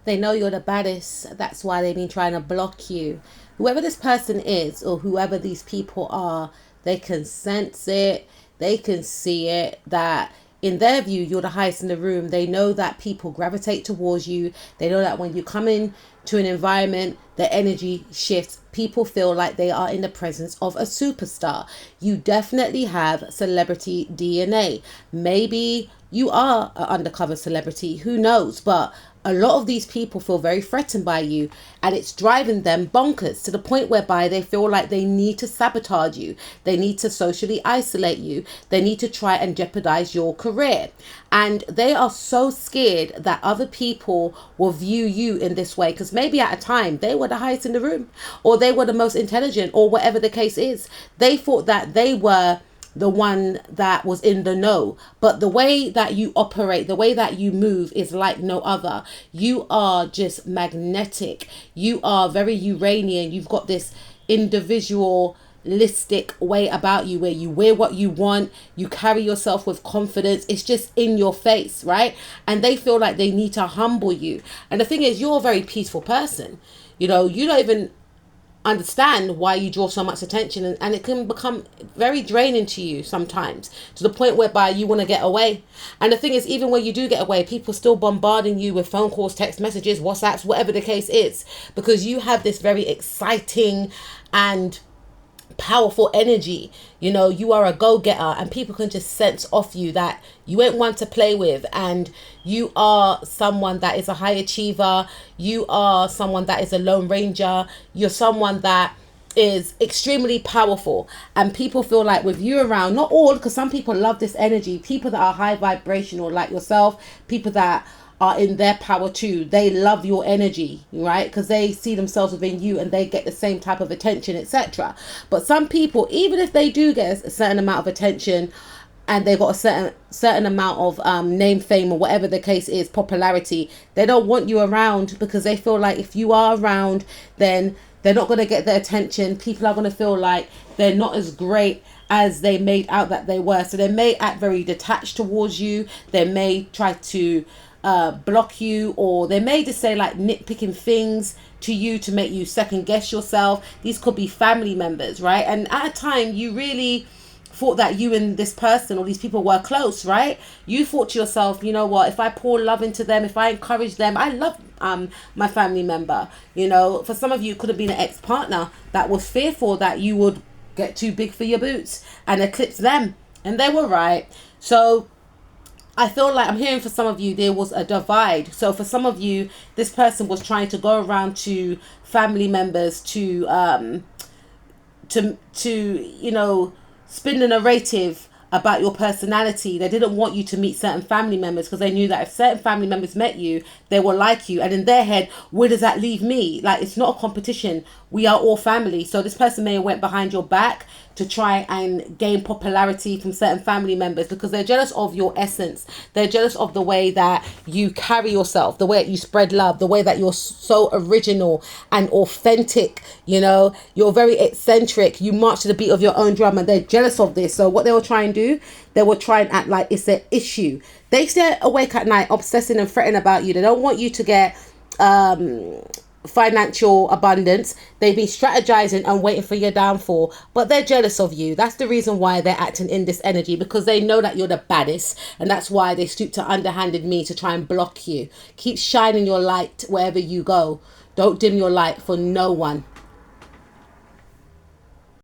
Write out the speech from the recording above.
They know you're the baddest. That's why they've been trying to block you. Whoever this person is or whoever these people are, they can sense it. They can see it, that in their view, you're the highest in the room. They know that people gravitate towards you. They know that when you come in to an environment, the energy shifts. People feel like they are in the presence of a superstar. You definitely have celebrity DNA. Maybe you are an undercover celebrity. Who knows? But a lot of these people feel very threatened by you, and it's driving them bonkers to the point whereby they feel like they need to sabotage you. They need to socially isolate you. They need to try and jeopardize your career. And they are so scared that other people will view you in this way, because maybe at a time they were the highest in the room, or they were the most intelligent, or whatever the case is. They thought that they were the one that was in the know, but the way that you operate, the way that you move is like no other. You are just magnetic. You are very Uranian. You've got this individualistic way about you where you wear what you want, you carry yourself with confidence. It's just in your face, right? And they feel like they need to humble you. And the thing is, you're a very peaceful person. You don't even understand why you draw so much attention, and it can become very draining to you sometimes, to the point whereby you want to get away. And the thing is, even when you do get away, people still bombarding you with phone calls, text messages, WhatsApps, whatever the case is, because you have this very exciting and powerful energy. You are a go-getter, and people can just sense off you that you ain't one to play with, and you are someone that is a high achiever. You are someone that is a lone ranger. You're someone that is extremely powerful, and people feel like with you around, not all, because some people love this energy, people that are high vibrational like yourself, people that are in their power too, they love your energy, right? Because they see themselves within you and they get the same type of attention, etc. But some people, even if they do get a certain amount of attention and they've got a certain amount of name, fame, or whatever the case is, popularity, they don't want you around, because they feel like if you are around, then they're not going to get the attention. People are going to feel like they're not as great as they made out that they were. So they may act very detached towards you. They may try to block you, or they may just say like nitpicking things to you to make you second guess yourself. These could be family members, right? And at a time you really thought that you and this person or these people were close, right? You thought to yourself, you know what, if I pour love into them, if I encourage them, I love my family member. For some of you, it could have been an ex-partner that was fearful that you would get too big for your boots and eclipse them, and they were right. So I feel like I'm hearing for some of you there was a divide. So for some of you, this person was trying to go around to family members to spin the narrative about your personality. They didn't want you to meet certain family members, because they knew that if certain family members met you, they will like you. And in their head, where does that leave me? Like, it's not a competition. We are all family. So this person may have went behind your back to try and gain popularity from certain family members, because they're jealous of your essence. They're jealous of the way that you carry yourself, the way that you spread love, the way that you're so original and authentic. You're very eccentric. You march to the beat of your own drum, and they're jealous of this. So what they will try and do, they will try and act like it's an issue. They stay awake at night obsessing and fretting about you. They don't want you to get financial abundance. They've been strategizing and waiting for your downfall, but they're jealous of you. That's the reason why they're acting in this energy, because they know that you're the baddest, and that's why they stoop to underhanded me to try and block you. Keep shining your light wherever you go. Don't dim your light for no one.